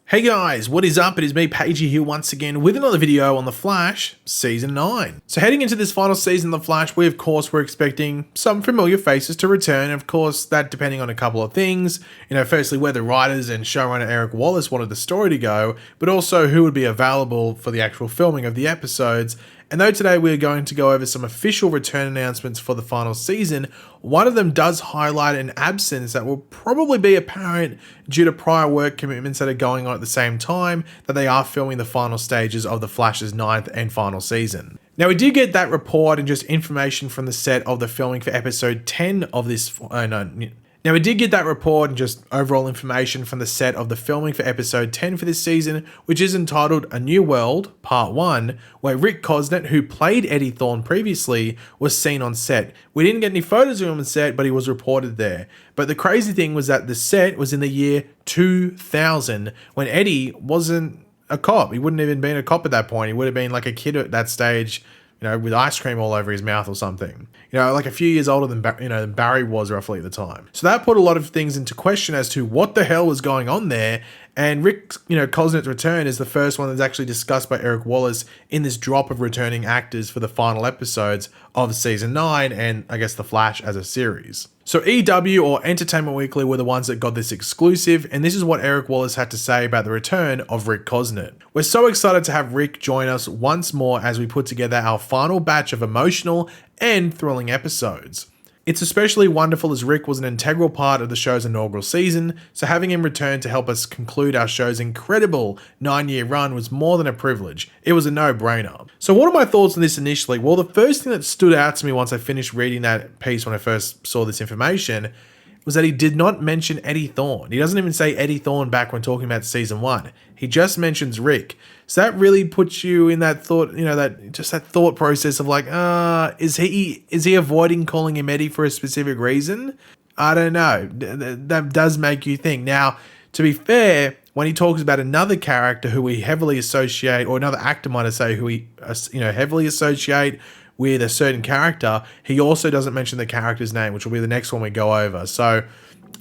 Hey guys, what is up? It is me, Pagey, here once again with another video on The Flash Season 9. So heading into this final season of The Flash, we of course were expecting some familiar faces to return. Of course, that depending on a couple of things. Firstly, where the writers and showrunner Eric Wallace wanted the story to go, but also who would be available for the actual filming of the episodes. And though today we're going to go over some official return announcements for the final season, one of them does highlight an absence that will probably be apparent due to prior work commitments that are going on at the same time that they are filming the final stages of The Flash's 9th and final season. Now, we did get that report and just information from the set of the filming for episode 10 of this. Now, we did get that report and just overall information from the set of the filming for episode 10 for this season, which is entitled A New World, Part 1, where Rick Cosnett, who played Eddie Thawne previously, was seen on set. We didn't get any photos of him on set, but he was reported there. But the crazy thing was that the set was in the year 2000, when Eddie wasn't a cop. He wouldn't even been a cop at that point. He would have been like a kid at that stage, with ice cream all over his mouth or something. Like a few years older than Barry was roughly at the time. So that put a lot of things into question as to what the hell was going on there. And Rick, Cosnett's return is the first one that's actually discussed by Eric Wallace in this drop of returning actors for the final episodes of season 9 and I guess The Flash as a series. So EW or Entertainment Weekly were the ones that got this exclusive, and this is what Eric Wallace had to say about the return of Rick Cosnett. We're so excited to have Rick join us once more as we put together our final batch of emotional and thrilling episodes. It's especially wonderful as Rick was an integral part of the show's inaugural season, so having him return to help us conclude our show's incredible 9-year run was more than a privilege. It was a no-brainer. So what are my thoughts on this initially? Well, the first thing that stood out to me once I finished reading that piece when I first saw this information was that he did not mention Eddie Thawne. He doesn't even say Eddie Thawne back when talking about season 1. He just mentions Rick. So that really puts you in that thought, that thought process of like, is he avoiding calling him Eddie for a specific reason? I don't know. That does make you think. Now, to be fair, when he talks about another character who we heavily associate, or another actor might say who we heavily associate with a certain character, he also doesn't mention the character's name, which will be the next one we go over. So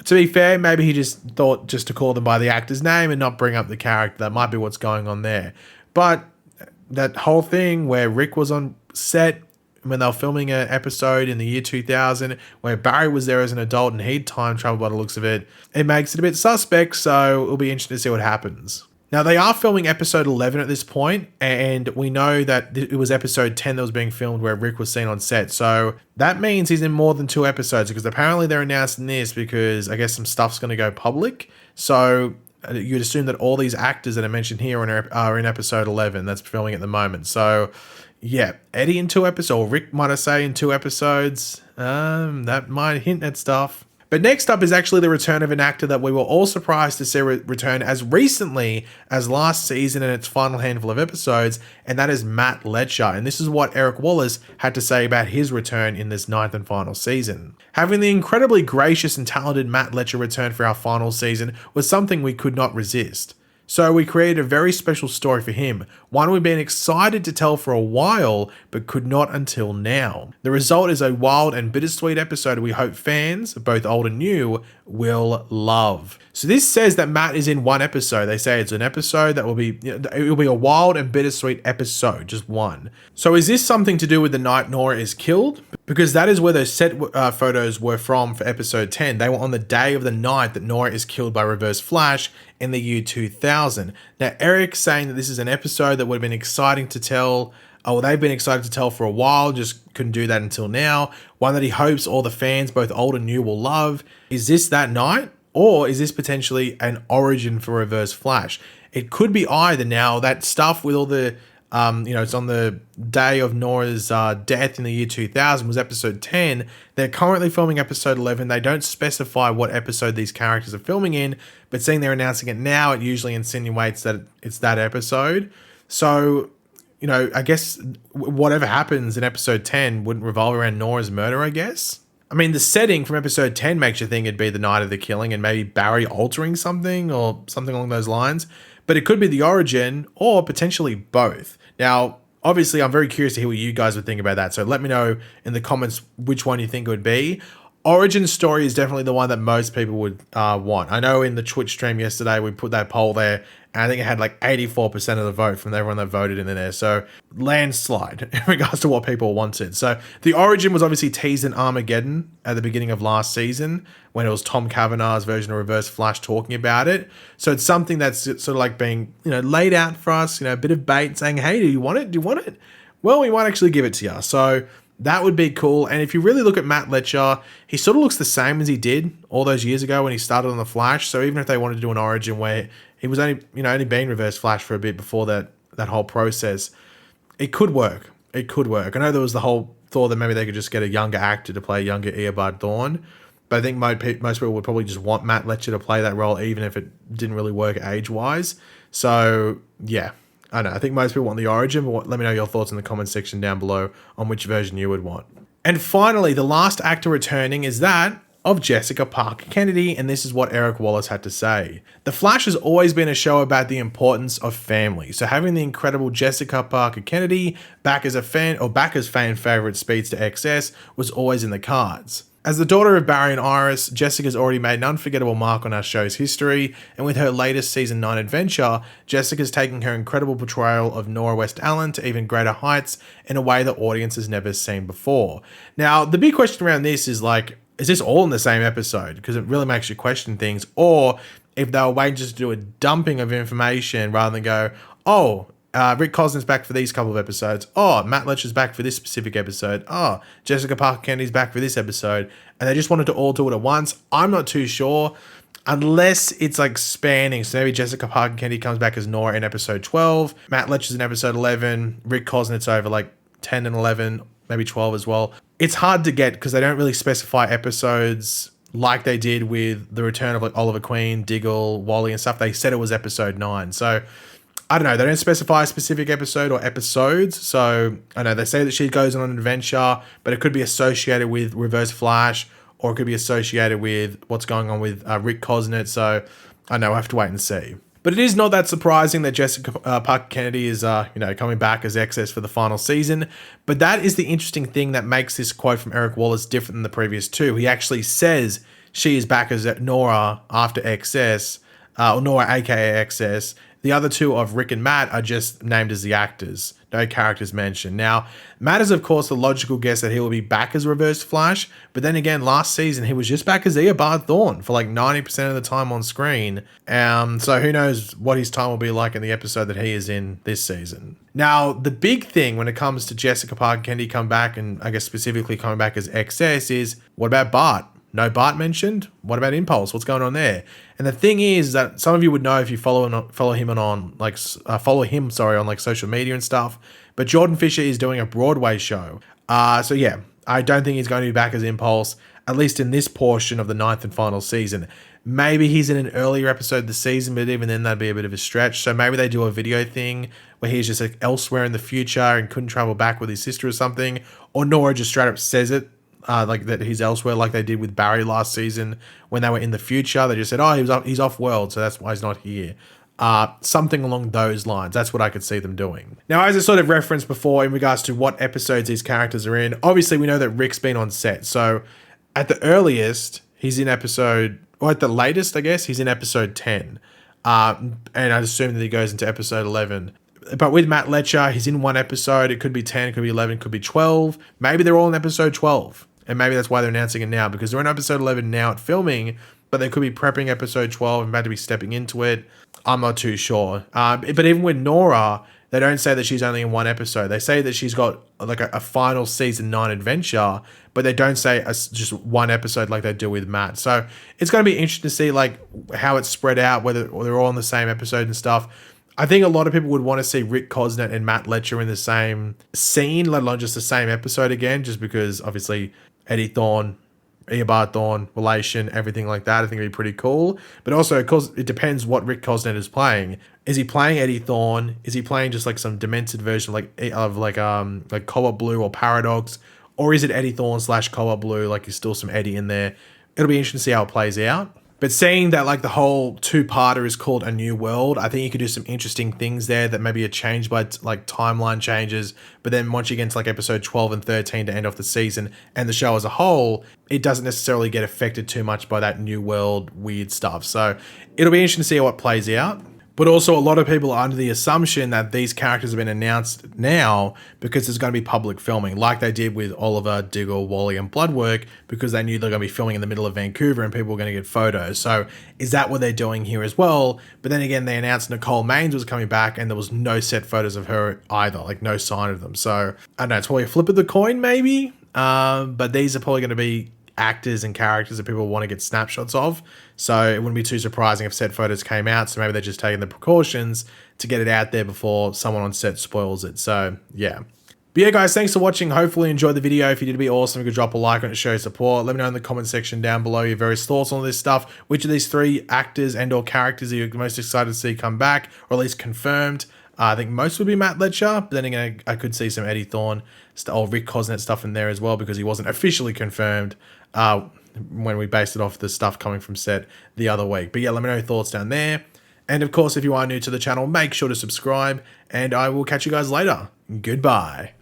to be fair, maybe he just thought just to call them by the actor's name and not bring up the character. That might be what's going on there. But that whole thing where Rick was on set when they were filming an episode in the year 2000, where Barry was there as an adult and he'd time traveled by the looks of it, it makes it a bit suspect, so it'll be interesting to see what happens. Now, they are filming episode 11 at this point, and we know that it was episode 10 that was being filmed where Rick was seen on set. So that means he's in more than 2 episodes, because apparently they're announcing this because I guess some stuff's going to go public. So you'd assume that all these actors that I mentioned here are in episode 11 that's filming at the moment. So yeah, Eddie in 2 episodes, or Rick might I say in 2 episodes. That might hint at stuff. But next up is actually the return of an actor that we were all surprised to see return as recently as last season in its final handful of episodes, and that is Matt Letscher. And this is what Eric Wallace had to say about his return in this 9th and final season. Having the incredibly gracious and talented Matt Letscher return for our final season was something we could not resist. So we created a very special story for him, one we've been excited to tell for a while, but could not until now. The result is a wild and bittersweet episode we hope fans, both old and new, will love. So this says that Matt is in 1 episode. They say it's an episode that will be, it will be a wild and bittersweet episode, just 1. So is this something to do with the night Nora is killed? Because that is where those set photos were from for episode 10. They were on the day of the night that Nora is killed by Reverse Flash in the year 2000. Now, Eric's saying that this is an episode that would have been exciting to tell. They've been excited to tell for a while, just couldn't do that until now. One that he hopes all the fans, both old and new, will love. Is this that night? Or is this potentially an origin for Reverse Flash? It could be either. Now, that stuff with all the it's on the day of Nora's death in the year 2000 was episode 10. They're currently filming episode 11. They don't specify what episode these characters are filming in, but seeing they're announcing it now, it usually insinuates that it's that episode. So, I guess whatever happens in episode 10 wouldn't revolve around Nora's murder, I guess. I mean, the setting from episode 10 makes you think it'd be the night of the killing and maybe Barry altering something or something along those lines. But it could be the origin or potentially both. Now, obviously, I'm very curious to hear what you guys would think about that. So let me know in the comments which one you think it would be. origin story is definitely the one that most people would want. I know in the Twitch stream yesterday, we put that poll there, and I think it had like 84% of the vote from everyone that voted in there. So landslide in regards to what people wanted. So the origin was obviously teased in Armageddon at the beginning of last season when it was Tom Cavanagh's version of Reverse Flash talking about it. So it's something that's sort of like being, laid out for us, a bit of bait saying, hey, do you want it? Do you want it? Well, we might actually give it to you. So that would be cool. And if you really look at Matt Letcher, he sort of looks the same as he did all those years ago when he started on The Flash. So even if they wanted to do an origin where he was only been Reverse Flash for a bit before that whole process, it could work. It could work. I know there was the whole thought that maybe they could just get a younger actor to play younger Eobard Thawne, but I think most people would probably just want Matt Letcher to play that role, even if it didn't really work age-wise. So, yeah. I don't know. I think most people want the origin, but let me know your thoughts in the comment section down below on which version you would want. And finally, the last actor returning is that of Jessica Parker Kennedy, and this is what Eric Wallace had to say. The Flash has always been a show about the importance of family, so having the incredible Jessica Parker Kennedy back as fan favorite Speedster XS was always in the cards. As the daughter of Barry and Iris, Jessica's already made an unforgettable mark on our show's history, and with her latest Season 9 adventure, Jessica's taking her incredible portrayal of Nora West Allen to even greater heights in a way that audience has never seen before. Now, the big question around this is like, is this all in the same episode? Because it really makes you question things. Or if they were waiting just to do a dumping of information rather than go, Rick Cosner's back for these couple of episodes. Oh, Matt Letcher's back for this specific episode. Oh, Jessica Parker Kennedy's back for this episode. And they just wanted to all do it at once. I'm not too sure. Unless it's like spanning. So maybe Jessica Parker Kennedy comes back as Nora in episode 12. Matt Letcher's in episode 11. Rick Cosner's over like 10 and 11, maybe 12 as well. It's hard to get because they don't really specify episodes like they did with the return of like Oliver Queen, Diggle, Wally and stuff. They said it was episode 9. So I don't know. They don't specify a specific episode or episodes. So I know they say that she goes on an adventure, but it could be associated with Reverse Flash or it could be associated with what's going on with Rick Cosner. So I know, I have to wait and see. But it is not that surprising that Jessica Parker Kennedy is, coming back as XS for the final season. But that is the interesting thing that makes this quote from Eric Wallace different than the previous two. He actually says she is back as Nora after XS, or Nora aka XS. The other two of Rick and Matt are just named as the actors. No characters mentioned. Now, Matt is, of course, the logical guess that he will be back as Reverse Flash. But then again, last season, he was just back as Eobard Thawne for like 90% of the time on screen. So who knows what his time will be like in the episode that he is in this season. Now, the big thing when it comes to Jessica Parker Kennedy come back, and I guess specifically coming back as XS, is what about Bart? No Bart mentioned? What about Impulse? What's going on there? And the thing is that some of you would know if you follow him on social media and stuff. But Jordan Fisher is doing a Broadway show. So yeah, I don't think he's going to be back as Impulse, at least in this portion of the 9th and final season. Maybe he's in an earlier episode this season, but even then that'd be a bit of a stretch. So maybe they do a video thing where he's just like elsewhere in the future and couldn't travel back with his sister or something. Or Nora just straight up says it. Like that he's elsewhere, like they did with Barry last season when they were in the future. They just said, he's off world, so that's why he's not here. Something along those lines. That's what I could see them doing. Now, as I sort of referenced before in regards to what episodes these characters are in, obviously we know that Rick's been on set. So at the earliest, he's in episode, or at the latest, I guess, he's in episode 10. And I assume that he goes into episode 11. But with Matt Letcher, he's in one episode. It could be 10, it could be 11, it could be 12. Maybe they're all in episode 12. And maybe that's why they're announcing it now, because they're in episode 11 now at filming, but they could be prepping episode 12 and about to be stepping into it. I'm not too sure. But even with Nora, they don't say that she's only in one episode. They say that she's got like a final season 9 adventure, but they don't say just one episode like they do with Matt. So it's going to be interesting to see like how it's spread out, whether they're all in the same episode and stuff. I think a lot of people would want to see Rick Cosner and Matt Letcher in the same scene, let alone just the same episode again, just because obviously Eddie Thawne, Eobard Thawne, relation, everything like that. I think it'd be pretty cool. But also, of course, it depends what Rick Cosner is playing. Is he playing Eddie Thawne? Is he playing just like some demented version like Cobalt Blue or Paradox? Or is it Eddie Thawne / Cobalt Blue? Like, there's still some Eddie in there. It'll be interesting to see how it plays out. But seeing that like the whole two-parter is called A New World, I think you could do some interesting things there that maybe are changed by like timeline changes. But then once you get into like episode 12 and 13 to end off the season and the show as a whole, it doesn't necessarily get affected too much by that New World weird stuff. So it'll be interesting to see how it plays out. But also a lot of people are under the assumption that these characters have been announced now because there's going to be public filming, like they did with Oliver, Diggle, Wally, and Bloodwork, because they knew they're going to be filming in the middle of Vancouver and people were going to get photos. So is that what they're doing here as well? But then again, they announced Nicole Maines was coming back and there was no set photos of her either, like no sign of them. So I don't know, it's probably a flip of the coin maybe, but these are probably going to be actors and characters that people want to get snapshots of. So it wouldn't be too surprising if set photos came out. So maybe they're just taking the precautions to get it out there before someone on set spoils it. So yeah. But yeah, guys, thanks for watching. Hopefully you enjoyed the video. If you did, it'd be awesome if you could drop a like on it to show your support. Let me know in the comment section down below your various thoughts on this stuff. Which of these 3 actors and or characters are you most excited to see come back, or at least confirmed? I think most would be Matt Letcher, but then again, I could see some Eddie Thawne or Rick Cosnet stuff in there as well, because he wasn't officially confirmed when we based it off the stuff coming from set the other week. But yeah, let me know your thoughts down there. And of course, if you are new to the channel, make sure to subscribe, and I will catch you guys later. Goodbye.